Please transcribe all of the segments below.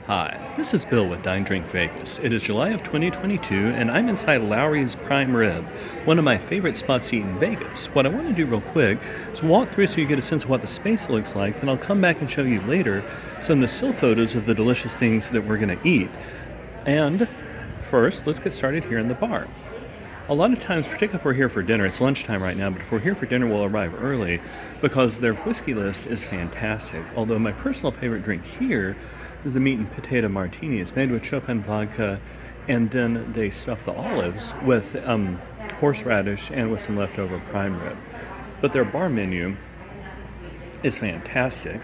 Hi, this is Bill with Dine Drink Vegas. It is July of 2022, and I'm inside Lowry's Prime Rib, one of my favorite spots to eat in Vegas. What I want to do real quick is walk through so you get a sense of what the space looks like, then I'll come back and show you later some of the still photos of the delicious things that we're going to eat. And first, let's get started here in the bar. A lot of times, particularly if we're here for dinner, it's lunchtime right now, but if we're here for dinner, we'll arrive early because their whiskey list is fantastic. Although my personal favorite drink here is the meat and potato martini. It's made with Chopin vodka, and then they stuff the olives with horseradish and with some leftover prime rib. But their bar menu is fantastic.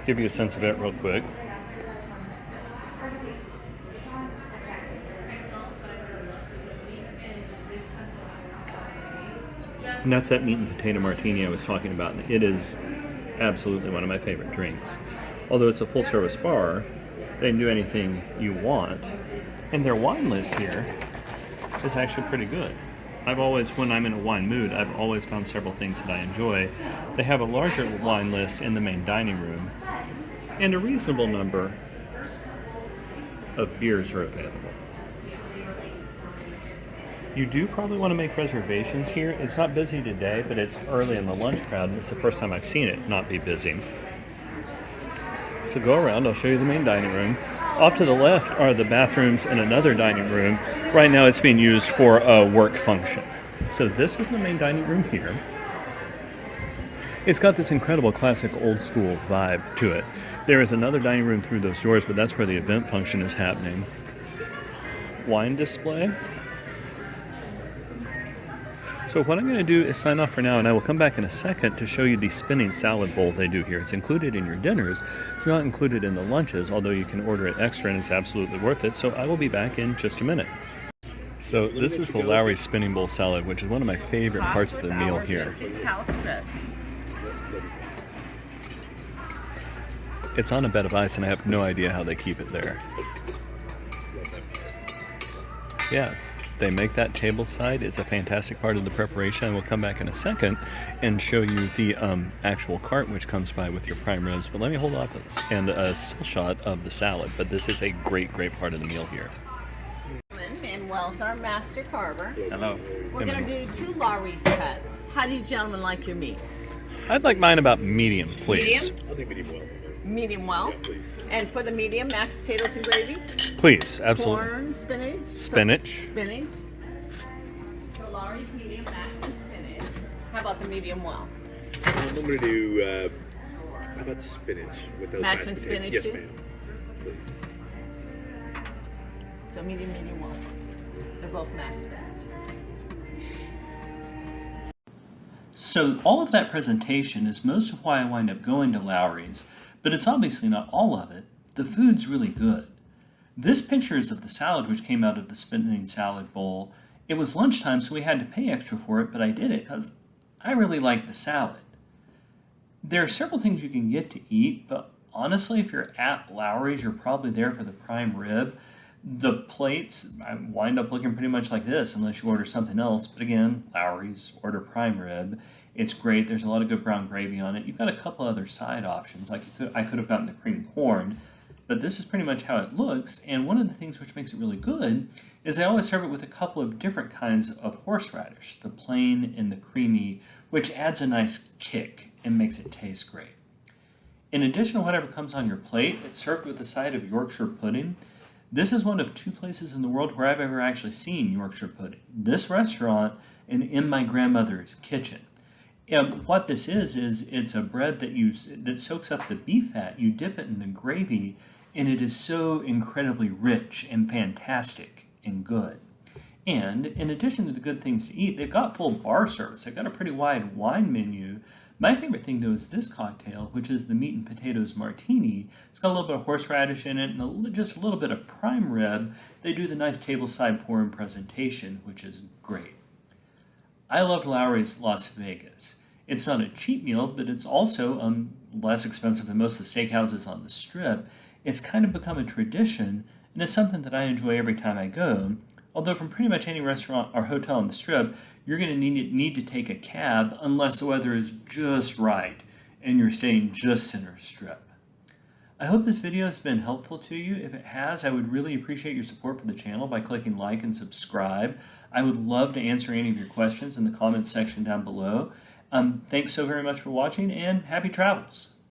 Give you a sense of it real quick. And that's that meat and potato martini I was talking about. And it is absolutely one of my favorite drinks. Although it's a full service bar, they can do anything you want. And their wine list here is actually pretty good. When I'm in a wine mood, I've always found several things that I enjoy. They have a larger wine list in the main dining room, and a reasonable number of beers are available. You do probably want to make reservations here. It's not busy today, but it's early in the lunch crowd, and it's the first time I've seen it not be busy. So go around, I'll show you the main dining room. Off to the left are the bathrooms and another dining room. Right now it's being used for a work function. So this is the main dining room here. It's got this incredible classic old school vibe to it. There is another dining room through those doors, but that's where the event function is happening. Wine display. So what I'm going to do is sign off for now, and I will come back in a second to show you the spinning salad bowl they do here. It's included in your dinners. It's not included in the lunches, although you can order it extra, and it's absolutely worth it. So I will be back in just a minute. So this is the Lowry spinning bowl salad, which is one of my favorite parts of the meal here. It's on a bed of ice, and I have no idea how they keep it there. Yeah. They make that table side. It's a fantastic part of the preparation. We'll come back in a second and show you the actual cart which comes by with your prime ribs. But let me hold off and a still shot of the salad. But this is a great part of the meal here. Manuel's our master carver. Hello. We're going to do 2 Lawry's cuts. How do you gentlemen like your meat? I'd like mine about medium, please. Medium? I'll take medium well. Medium well. Yeah, please. And for the medium, mashed potatoes and gravy? Please, absolutely. Corn, spinach? Spinach. Spinach. So Lawry's medium, mashed and spinach. How about the medium well? I'm going to do, how about spinach with those Mashed and potatoes? spinach Yes, too? ma'am. Please. So medium well. They're both mashed spinach. So all of that presentation is most of why I wind up going to Lowry's, but it's obviously not all of it. The food's really good. This picture is of the salad which came out of the spinning salad bowl. It was lunchtime, so we had to pay extra for it, but I did it because I really like the salad. There are several things you can get to eat, but honestly, if you're at Lowry's, you're probably there for the prime rib. The plates wind up looking pretty much like this unless you order something else. But again, Lowry's, order prime rib. It's great. There's a lot of good brown gravy on it. You've got a couple other side options. I could have gotten the cream corn, but this is pretty much how it looks. And one of the things which makes it really good is I always serve it with a couple of different kinds of horseradish, the plain and the creamy, which adds a nice kick and makes it taste great. In addition to whatever comes on your plate, it's served with a side of Yorkshire pudding. This is one of 2 places in the world where I've ever actually seen Yorkshire pudding. This restaurant and in my grandmother's kitchen. And what this is it's a bread that soaks up the beef fat. You dip it in the gravy, and it is so incredibly rich and fantastic and good. And in addition to the good things to eat, they've got full bar service. They've got a pretty wide wine menu. My favorite thing, though, is this cocktail, which is the meat and potatoes martini. It's got a little bit of horseradish in it and just a little bit of prime rib. They do the nice tableside pour and presentation, which is great. I loved Lowry's Las Vegas. It's not a cheap meal, but it's also less expensive than most of the steakhouses on the Strip. It's kind of become a tradition, and it's something that I enjoy every time I go. Although from pretty much any restaurant or hotel on the Strip, you're going to need to take a cab unless the weather is just right and you're staying just center strip. I hope this video has been helpful to you. If it has, I would really appreciate your support for the channel by clicking like and subscribe. I would love to answer any of your questions in the comments section down below. Thanks so very much for watching, and happy travels.